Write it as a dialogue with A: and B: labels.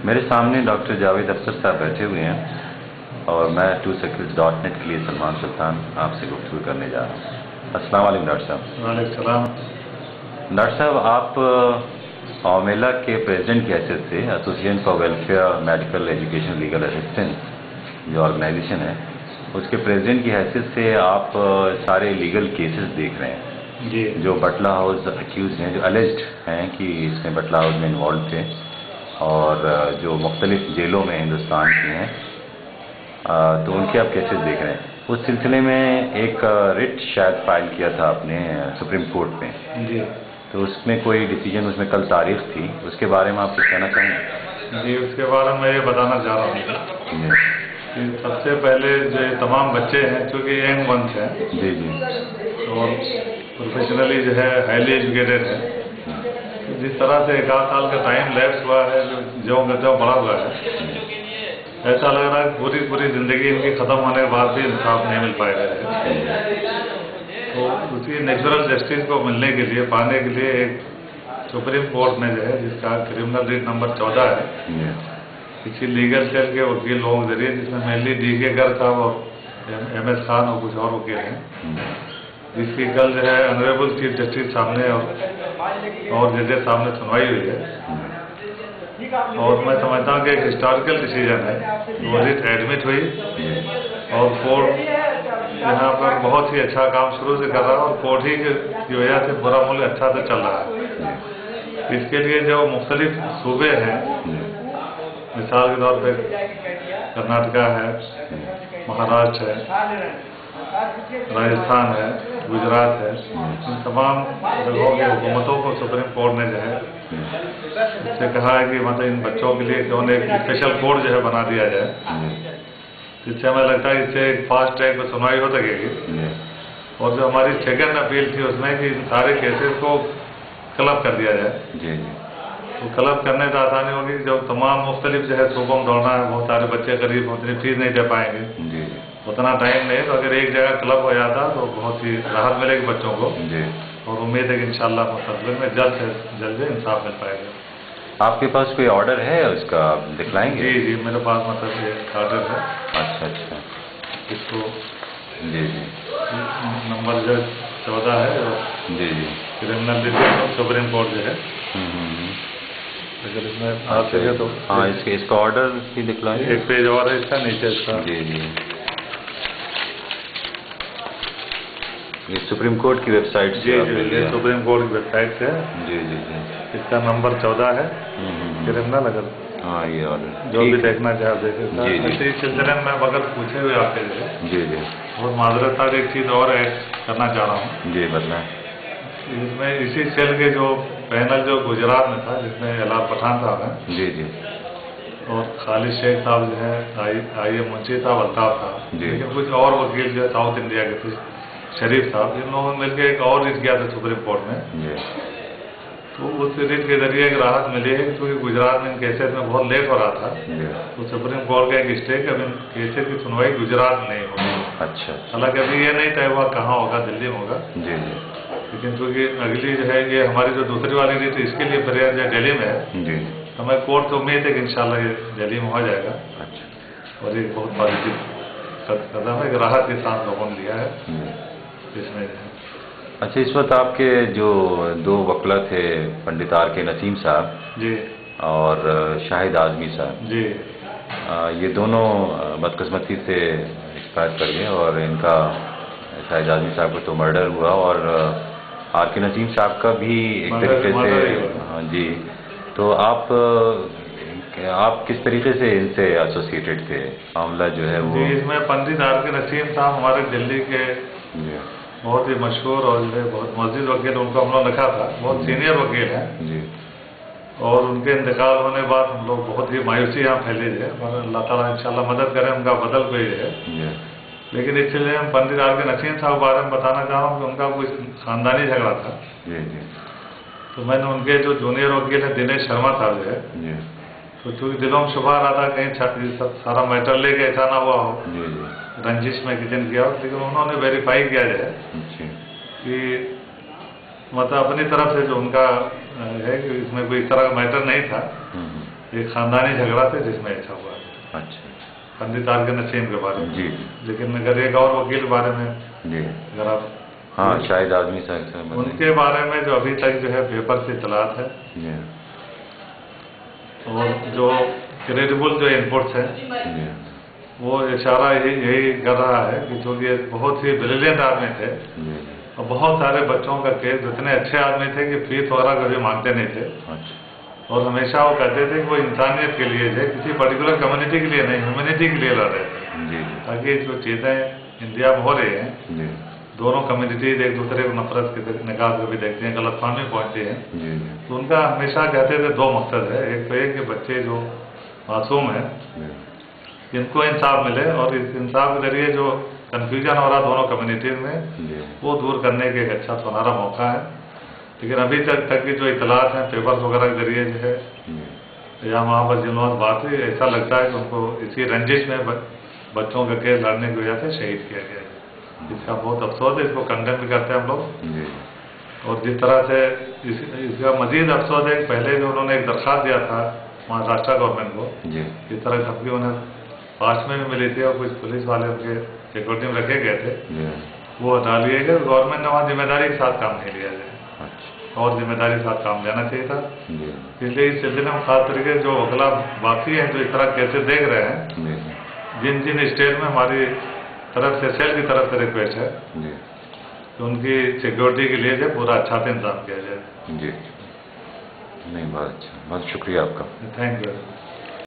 A: मेरे सामने डॉक्टर जावेद अख्तर साहब बैठे हुए हैं और मैं TwoCircles.net के लिए सलमान सुल्तान आपसे गुफ्तगू करने जा रहा हूँ। अस्सलाम वालेकुम डॉक्टर साहब।
B: वालेकुम सलाम।
A: डॉक्टर साहब, आप ऑमेला के प्रेसिडेंट की हैसियत से association for welfare medical education legal assistance जो ऑर्गेनाइजेशन है उसके प्रेसिडेंट की हैसियत से आप सारे लीगल केसेस देख रहे हैं
B: जी।
A: जो बटला हाउस अक्यूज हैं, जो अलेज्ड हैं कि इसमें बटला हाउस में इन्वॉल्व थे और जो मुख्तलिफ जेलों में हिंदुस्तान की हैं, तो उनके आप केसेस देख रहे हैं। उस सिलसिले में एक रिट शायद फाइल किया था आपने सुप्रीम कोर्ट में
B: जी।
A: तो उसमें कोई डिसीजन, उसमें कल तारीख थी, उसके बारे में आप कुछ कहना चाहेंगे?
B: जी, उसके बारे में ये बताना चाह रहा हूँ कि सबसे पहले जो तमाम बच्चे हैं चूँकि यंग वंस हैं
A: जी जी
B: और प्रोफेशनली जो है हाईली एजुकेटेड है, तो जिस तरह से 1 साल का टाइम लैप्स हुआ है, जो बड़ा हुआ है, ऐसा लग रहा है पूरी ज़िंदगी इनकी ख़त्म होने के बाद भी इंसाफ नहीं मिल पाएगा। तो उसी नेचुरल जस्टिस को मिलने के लिए, पाने के लिए एक सुप्रीम कोर्ट में जो है, जिसका क्रिमिनल रिट नंबर 14 है, किसी लीगल सेल के वकील लोगों के जरिए, जिसमें मेनली DK गर्ग साहब और MS खान और कुछ और वकील हैं, जिसकी कल जो है ऑनरेबल चीफ जस्टिस सामने और जजेस सामने सुनवाई हुई है। और मैं समझता हूँ कि एक हिस्टोरिकल डिसीजन है। वो रिट एडमिट हुई और कोर्ट यहाँ पर बहुत ही अच्छा काम शुरू से कर रहा है और कोर्ट ही की वजह से पूरा मुल्क अच्छा से चल रहा है। इसके लिए जो मुख्तलिफ सूबे हैं, मिसाल के तौर पर कर्नाटका है, महाराष्ट्र है, राजस्थान है, गुजरात है, इन तमाम जगहों की हुकूमतों को सुप्रीम कोर्ट ने जो है इससे कहा है कि मतलब इन बच्चों के लिए क्यों एक स्पेशल कोर्ट जो है बना दिया जाए, जिससे हमें लगता है इससे एक फास्ट ट्रैक पर सुनवाई हो सकेगी। और जो हमारी सेकेंड अपील थी उसमें कि इन सारे केसेस को क्लब कर दिया जाए, तो क्लब करने से आसानी होगी। जब तमाम मुख्तलिफ जो है सूबों में दौड़ना है, बहुत सारे बच्चे करीब उतनी फीस नहीं दे पाएंगे, उतना टाइम नहीं, तो अगर एक जगह क्लब हो जाता तो बहुत ही राहत मिलेगी बच्चों को और उम्मीद है कि इंशाल्लाह मुस्तक़बिल में जल्द से जल्द इंसाफ मिल पाएगा।
A: आपके पास कोई ऑर्डर है उसका, दिखलाएंगे?
B: जी जी, मेरे पास मतलब ये ऑर्डर है।
A: अच्छा,
B: इसको
A: जी
B: नंबर जो 14 है
A: जी
B: क्रिमिनल रिट सुप्रीम कोर्ट जो है, अगर इसमें आ सके तो
A: हाँ, इसका ऑर्डर भी दिखलाएंगे।
B: एक पेज और है इसका, नीचे इसका।
A: जी ये सुप्रीम कोर्ट की वेबसाइट से?
B: जी, सुप्रीम कोर्ट की वेबसाइट से है। जी, इसका नंबर 14 है क्रिमिनल। अगर
A: हाँ, ये ऑर्डर
B: जो भी देखना चाहे आप देखें।
A: जी
B: इस सिलसिले में अगर पूछे हुए आपके लिए
A: जी
B: बहुत माजरत साथ एक चीज़ और ऐड करना चाह रहा हूँ।
A: जी, बताएं।
B: इसमें इसी सेल के जो पैनल जो गुजरात में था, जिसमें एलाल पठान साहब हैं
A: जी
B: और खालिद शेख साहब जो है, IM मुंशी साहब, अल्ताफ साहब, लेकिन कुछ और वकील जो है साउथ इंडिया के थे, शरीफ साहब, इन लोगों ने मिलकर एक और रिट किया था सुप्रीम कोर्ट में। तो उस रिट के जरिए एक राहत मिली है, क्योंकि गुजरात में इन केसेस में बहुत लेट हो रहा था, तो सुप्रीम कोर्ट का एक स्टे कि अब इन केसेस की सुनवाई गुजरात में नहीं होगी।
A: अच्छा।
B: हालांकि अभी ये नहीं तय हुआ कहाँ होगा, दिल्ली में होगा, लेकिन क्योंकि अगली जो है ये हमारी जो दूसरी वाली रिट इसके लिए प्रेयर जो दिल्ली में है, हमें कोर्ट को उम्मीद है कि इंशाल्लाह ये दिल्ली में हो जाएगा। अच्छा। और ये बहुत पॉजिटिव कदम है, राहत के साथ लोगों ने लिया है इसमें।
A: अच्छा, इस वक्त आपके जो 2 वकला थे, पंडित RK नसीम साहब
B: जी
A: और शाहिद आजमी साहब
B: जी,
A: ये दोनों बदकिस्मती से एक्सपायर कर गए और इनका शाहिद आजमी साहब का तो मर्डर हुआ और RK नसीम साहब का भी एक तरीके से। हाँ जी, तो आप किस तरीके से इनसे एसोसिएटेड थे? मामला जो है वो
B: इसमें पंडित RK नसीम साहब हमारे दिल्ली के बहुत ही मशहूर और जो है बहुत मस्जिद वकील, उनको हम लोग लिखा था, बहुत सीनियर वकील हैं और उनके इंतकाल होने के बाद हम लोग बहुत ही मायूसी यहाँ फैली है। अल्लाह ताला इंशाल्लाह मदद करें, उनका बदल कोई है। लेकिन इसलिए हम पंडित RK नसीम साहब बारे में बताना चाह रहा हूँ कि उनका कुछ खानदानी झगड़ा था। तो मैंने उनके जो जूनियर वकील है दिनेश शर्मा साहब जो है, तो चूँकि दिलों में शुभा रहा था कहीं सारा मैटर लेके ऐसा ना हुआ हो, रंजिश में किचन किया हो, लेकिन उन्होंने वेरीफाई किया जाए कि मतलब अपनी तरफ से जो उनका है कि इसमें कोई इस तरह का मैटर नहीं था, एक खानदानी झगड़ा था जिसमें ऐसा हुआ।
A: अच्छा।
B: पंडित आर के नसीम के बारे में।
A: जी।
B: लेकिन अगर एक और वकील के बारे में
A: जी,
B: अगर आप,
A: हाँ शायद आदमी साहब
B: उनके बारे में जो अभी तक जो है पेपर से इतलात है,
A: जी,
B: और जो क्रेडिबल जो इनपुट्स है
A: जी,
B: वो इशारा यही कर रहा है कि चूँकि बहुत ही ब्रिलियंट आदमी थे
A: जी,
B: और बहुत सारे बच्चों का केस इतने अच्छे आदमी थे कि फीस वगैरह कभी मांगते नहीं थे,
A: अच्छा,
B: और हमेशा वो कहते थे कि वो इंसानियत के लिए है, किसी पर्टिकुलर कम्युनिटी के लिए नहीं, ह्यूमैनिटी के लिए लड़ रहे थे।
A: जी,
B: ताकि जो चीज़ें इंडिया में हो रही हैं,
A: जी,
B: दोनों कम्युनिटीज एक दूसरे को नफरत के निगाह से भी देखती हैं, गलतफहमी पहुंचती है,
A: जी,
B: तो उनका हमेशा कहते थे दो मकसद है। एक तो ये कि बच्चे जो मासूम हैं इनको इंसाफ मिले, और इस इंसाफ के जरिए जो कन्फ्यूजन हो रहा दोनों कम्युनिटीज में वो दूर करने के एक अच्छा सुनहरा मौका है। लेकिन अभी तक की जो इतलात हैं पेपर्स वगैरह के जरिए जो है या वहाँ पर जिन लोगों बात हुई, ऐसा लगता है कि उनको इसी रंजिश में बच्चों का केस लड़ने की वजह से शहीद किया गया है। इसका बहुत अफसोस है, इसको कंडेम भी करते हैं हम लोग। और जिस तरह से इसका मजीद अफसोस है, पहले जो उन्होंने एक दरख्वास्त दिया था महाराष्ट्र गवर्नमेंट को, इस तरह सबकी उन्हें पास में भी मिली थी और कुछ पुलिस वाले उनके सिक्योरिटी में रखे गए थे, वो हटा लिए गए। गवर्नमेंट ने वहाँ जिम्मेदारी के साथ काम नहीं लिया जाए, और जिम्मेदारी के साथ काम लेना चाहिए था। इसलिए इस सिलसिले में खास तरीके से जो वकला बाकी हैं जो इस तरह कैसे देख रहे हैं, जिन जिन स्टेट में हमारी तरफ से सेल की तरफ से रिक्वेस्ट है तो उनकी सिक्योरिटी के लिए जो पूरा अच्छा से इंतजाम किया जाए।
A: जी, नहीं बहुत अच्छा, बहुत शुक्रिया आपका।
B: Thank you.